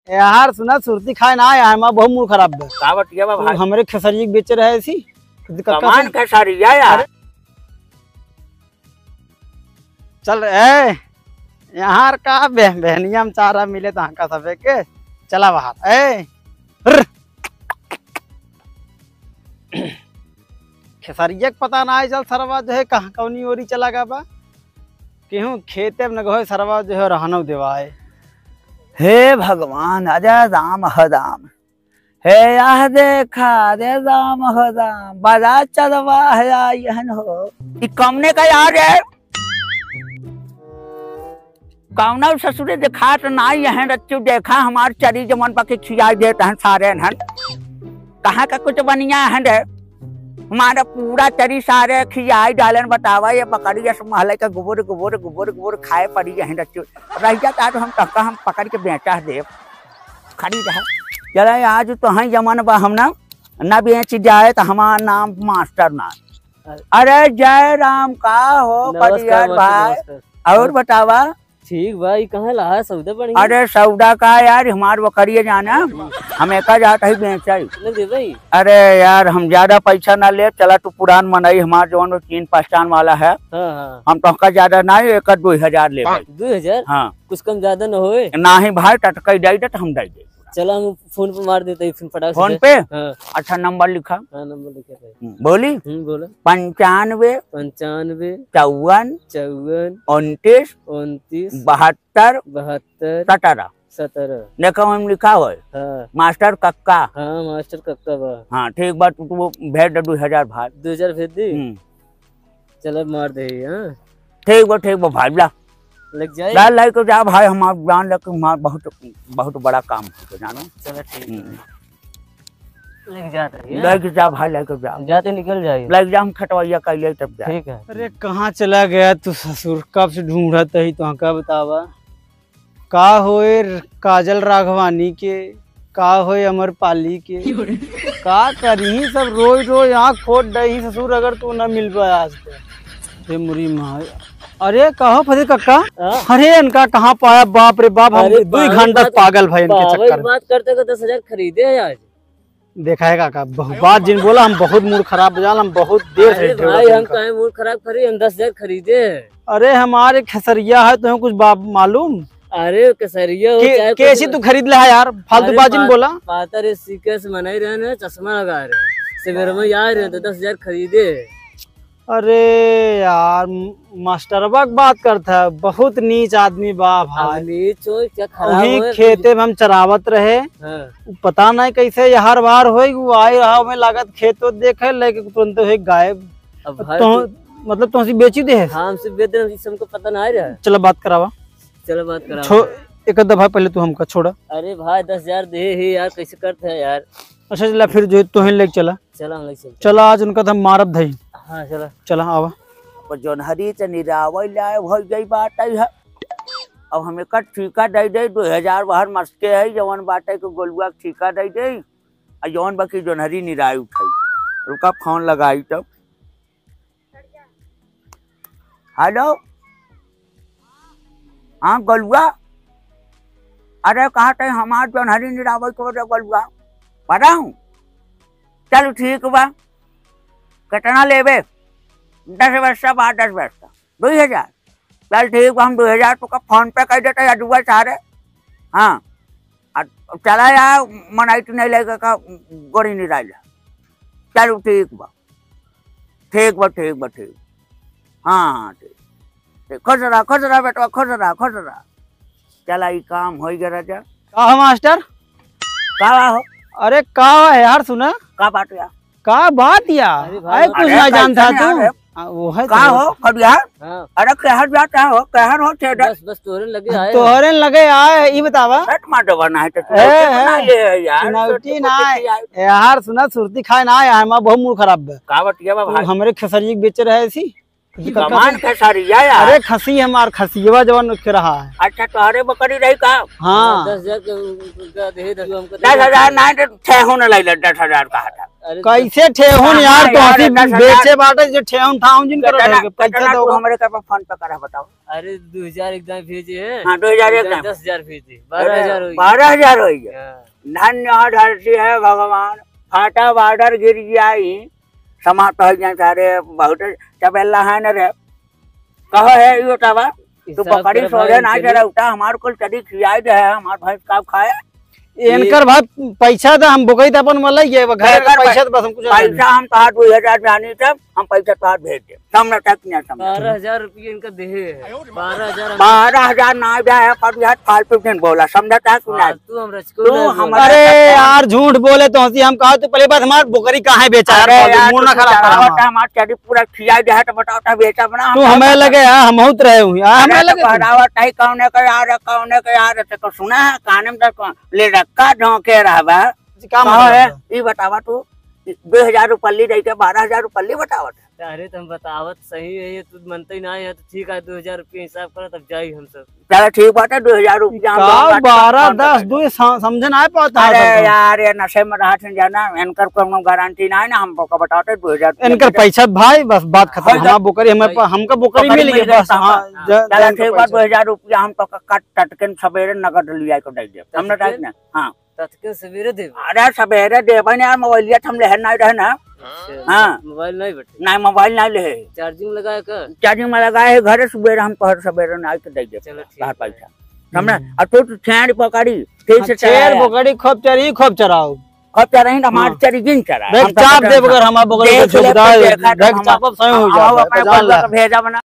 यार सुना सुरती खाए ना आया है, मैं बहुत मूड खराब है। का बटिया बा भाई हमरे खेसरिया के बेचे रहे सी कमान खेसरिया यार। चल ए यहाँ का बहनिया में चारा मिले तो का सबे के चला बाहर ए खेसरिया के पता ना है। चल सरवा जो है कहाँ कौनी ओरी चला गा बा केहू खेते में न सरवा जो है रहनो देवाए। हे भगवान अजय राम हदाम हे यह देखा रे राम हदाम बड़ा चरवा है यहन हो ई कमने का यार है कौना ससुरे देखा तो ना यहन रच्चू देखा हमार चरी जमन पके खिया देते हैं सारे हन कहाँ का कुछ बनिया है हमारा पूरा चरी सारे खियाई डालन बतावा ये बकरी जैसे महल का गोबर गोबर गोबर गोबर खाए पड़ी है रच्चू रह जाता तो हम टक्का हम पकड़ के बेचा दे खड़ी रहा चला आज तो हैं जमन बा हम ना बेच जाए तो हमारा नाम मास्टर ना। अरे जय राम का हो परिवार भाई और बतावा ठीक भाई कहाँ ला सौदा बढ़िया। अरे सौदा का यार हमार बकरिया जाना हम एक जाता ही बेचाई दे भाई। अरे यार हम ज्यादा पैसा ना ले चला तू पुरान मनाई हमार जवान चीन पहचान वाला है। हाँ। हम तो ज्यादा ना 1-2000 ले 2000 हाँ कुछ कम ज्यादा न होए ना ही भाई टटका दे तो हम दे दे। चला हम फोन पे मार देते फिर फटाक फोन पे हाँ। अच्छा नंबर लिखा हाँ नंबर लिखे बोली बोला 95 95 54 54 29 29 72 72 17 17 देखो हम लिखा हो हाँ मास्टर कक्का। हाँ मास्टर कक्का बा हाँ ठीक बात तू भेज दे 2000 भाई 2000 भेज दी। चलो मार दे हाँ ठीक बा भाई ला लग जाए ला को जा भाई हमार जान लग हमार बहुत बड़ा काम है जानो। चलो ठीक लग जाता है लग जा भाई लग जा जाते निकल जाए लग जा हम खटवैया कैले तब जा। ठीक है। अरे कहाँ चला गया तू ससुर कब से ढूंढत ही तो का बतावा का होए काजल राघवानी के का होए अमरपाली के का करी सब रोज रोज आँख खोट दही ससुर अगर तू न मिल पाया आज तो मुरी माँ। अरे कहो फतेह कक्का अरे इनका कहाँ पाया बाप रे बाप हम 2 घंटा पागल भाई इनके चक्कर में बात करते को 10,000 खरीदे है आज देखा है काका बात जिन बोला हम बहुत मूड खराब हो हम बहुत देर से भाई हम कहीं मूड खराब खरीदे हम 10,000 खरीदे। अरे हमारे खेसरिया है तुम्हें कुछ मालूम। अरे केसरिया कैसी तू खरीद ले यार फालतू बाजिन बोला पातर सीके से मनाई रहे ना चश्मा लगा रहे सवेर में आ रहे तो 10,000 खरीदे। अरे यार मास्टरबा की बात करता है बहुत नीच आदमी बा भाई नीच हो क्या खराब खेते में हम चरावत रहे पता नहीं कैसे हर बार हो आए रहा हमें लागत खेत देखे लेके तुरंत है गायब। तो मतलब तुमसे बेची दे हमसे बेच दे हमको पता नहीं रहा। चलो बात करावा चलो बात करा एक दफा पहले तू हमका छोड़ा। अरे भाई 10,000 दे ही यार कैसे करते हैं यार। अच्छा चला फिर जो तो लेके चला चला आज उनका तो मारब धई। हाँ चला चला आवा जोनहरी से निरावल लाए हो गई बात है अब हमें का ठीका दे दे 2000 बाहर मस्के है जवन बाटे को गोलुआ ठीका दे दे जवन बाकी जोनहरी निराई उठाई रुका फोन लगाई तब। हेलो हाँ गोलुआ अरे कहा थे हमार जोनहरी निरावल को गोलुआ पता हूँ चलो ठीक बा कितना लेबे 10 पैसा 10 पैसा 2000 चल ठीक हम 2000 तो का फोन पे कर देते अजुआ सारे। हाँ चला यार मनाई नहीं लेगा का गोरी नहीं डाल चलो ठीक बा हाँ ठीक खुश रहा बेटा खुश रहा चला ये काम हो गया राजा का मास्टर का हो। अरे का है यार सुना का बात यार का बात यार अरे कुछ ना जानता तू वो है का हो यार। अरे कहर जाता हो कहर हो बस तोहरे लगे आए ये बतावा टमाटर बना है यार सुना सुरती खाए ना आया है मैं बहुत मूड खराब है। का बटिया बा भाई हमरे खेसरिया के बेचे रहे सी कमान खेसरिया यार। अरे खसी हमार खसियवा जवन के रहा है। अच्छा तोहरे बकरी रही का। हाँ 10,000 10,000 नहीं 6 होने लगे 10,000 कहा था अरे कैसे ठेहुन यार तो यार, हसी 10,000 बेचे बाटे जो ठेहुन ठाउन जिन कर पैसा कितना दो तू हमारे घर पर फोन पे करा बताओ। अरे 2000 एकदम भेजे हैं। हाँ 2000 एकदम 10,000 भेजे 12,000 हो गई। 12,000 हो गया। हाँ। धन्य धरती है भगवान, फाटा बार्डर गिर जाई समाप्त हो जाए सारे बहुत चबेला है न रे। कहो है ये तबा तू हिसाब बकरी कर सोरे भाई, ना चलिए। जरा उठा हमारे को चरी खियाई दे है हमार भैंस का खाए। इनकर भाई पैसा तो हम बुकई अपन वाला ही है घर का पैसा तो बस हम कुछ पैसा हम तहार 2000 जानी तब हम पैसा तहार भेज दे सामने तक नहीं समझ 12,000 रुपये इनका देहे है। 12,000 12,000 ना जाए पर यार फालतू दिन बोला समझता तू ना तू हम तू हमारे अरे यार झूठ बोले तो हंसी हम कहा तो पहले बात हमार बुकरी कहाँ बेचा अरे यार यार मुंह ना खराब करा हमार। हमारे चरी पूरा खियाई दे है तो बताओ ता बेचा बना तू हमें लगे यार हम उतर रहे हुए हमें लगे पहरावट है कौने का यार ते को सुना है काने में तो ले रखा ढोके रहबा काम कहो है ये बतावा तू 2,000 रुपये दे के 12,000 रुपये बतावत अरे तुम बतावत सही है ये तू मनते ही ना है तो ठीक है 2,000 रुपये हिसाब करा तब जाई हम सब। चलो ठीक बात है 2,000 रुपया का 12 10 2 समझ ना पाता अरे यार ये नशे में रहा थे जाना इनकर कोनो गारंटी ना है ना हम को बताते 2,000 इनकर पैसा भाई बस बात खत्म हमारा बुकरी हमें हमका बुकरी मिल गई बस हां चलो ठीक बात 2,000 रुपया हम तो कट टटकन सवेरे नगद लिया को दे दे हमने टाइप ना हां तत्के सवेरे दे। अरे सवेरे देबे यार मोबाइल हम ले नहीं रहे ना। हाँ मोबाइल नहीं बेटे नहीं मोबाइल नहीं ले चार्जिंग लगाया कर। चार्जिंग में लगाए घर सवेरे हम पहर सवेरे नहीं तो दे दे चलो ठीक बाहर पैसा समझे और तू छेड़ पकड़ी ठीक से शेर बुकरी खूब चरी खूब चराओ कब चरा ही हमारे चरी गिन चरा देख चाप दे बगर हमारा बुकरी को छुपदा है देख चाप सही हो जाता है भेजा बना